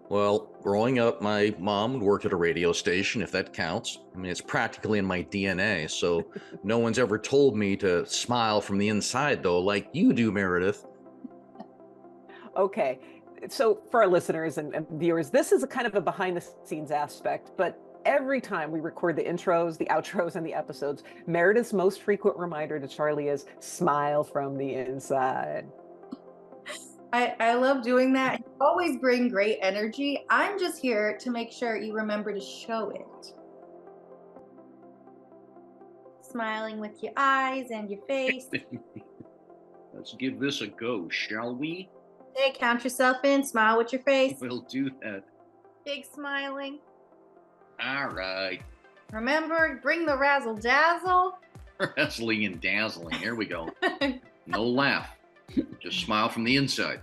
Well, growing up, my mom worked at a radio station, if that counts. I mean, it's practically in my DNA, so no one's ever told me to smile from the inside, though, like you do, Meredith. Okay, so for our listeners and viewers, this is a kind of a behind-the-scenes aspect, but every time we record the intros, the outros, and the episodes, Meredith's most frequent reminder to Charley is smile from the inside. I love doing that. You always bring great energy. I'm just here to make sure you remember to show it. Smiling with your eyes and your face. Let's give this a go, shall we? Hey, count yourself in. Smile with your face. We'll do that. Big smiling. All right. Remember, bring the razzle dazzle. Wrestling and dazzling. Here we go. No laugh. Just smile from the inside.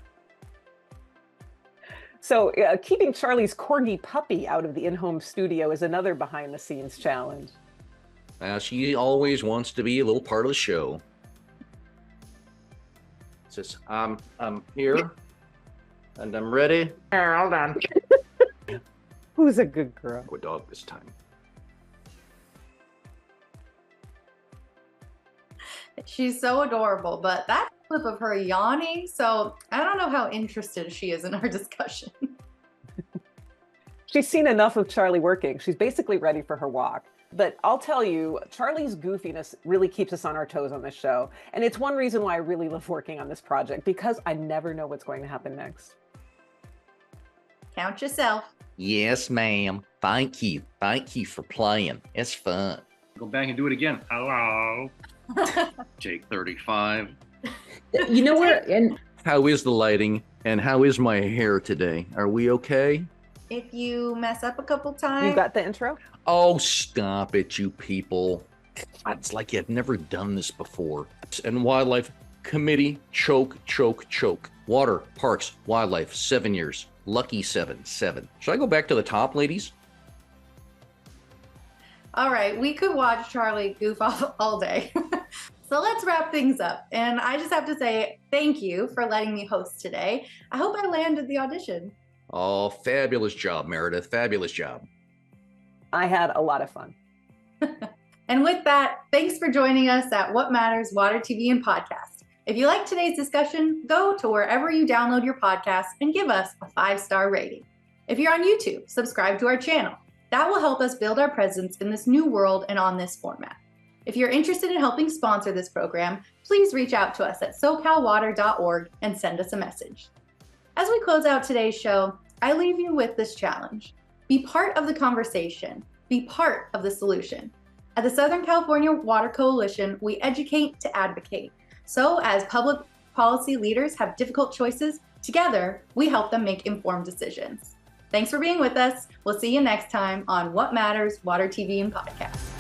So keeping Charley's corgi puppy out of the in-home studio is another behind-the-scenes challenge. She always wants to be a little part of the show. Says, I'm here, and I'm ready. Hold on. Who's a good girl? Go dog this time. She's so adorable, but that clip of her yawning, so I don't know how interested she is in our discussion. She's seen enough of Charley working. She's basically ready for her walk. But I'll tell you, Charley's goofiness really keeps us on our toes on this show. And it's one reason why I really love working on this project, because I never know what's going to happen next. Count yourself. Yes, ma'am. Thank you. Thank you for playing. It's fun. Go back and do it again. Hello. Take 35. You know where? And how is the lighting? And how is my hair today? Are we okay? If you mess up a couple times. You got the intro? Oh, stop it, you people. It's like you've never done this before. And Wildlife Committee, choke. Water, Parks, Wildlife, 7 years. Lucky 7. Should I go back to the top, ladies? All right, we could watch Charley goof off all day. So let's wrap things up. And I just have to say thank you for letting me host today. I hope I landed the audition. Oh, fabulous job, Meredith. Fabulous job. I had a lot of fun. And with that, thanks for joining us at What Matters Water, TV, and Podcast. If you like today's discussion, go to wherever you download your podcast and give us a 5-star rating. If you're on YouTube, subscribe to our channel. That will help us build our presence in this new world and on this format. If you're interested in helping sponsor this program, please reach out to us at socalwater.org and send us a message. As we close out today's show, I leave you with this challenge. Be part of the conversation. Be part of the solution. At the Southern California Water Coalition, we educate to advocate. So as public policy leaders have difficult choices, together, we help them make informed decisions. Thanks for being with us. We'll see you next time on What Matters Water, TV, and Podcast.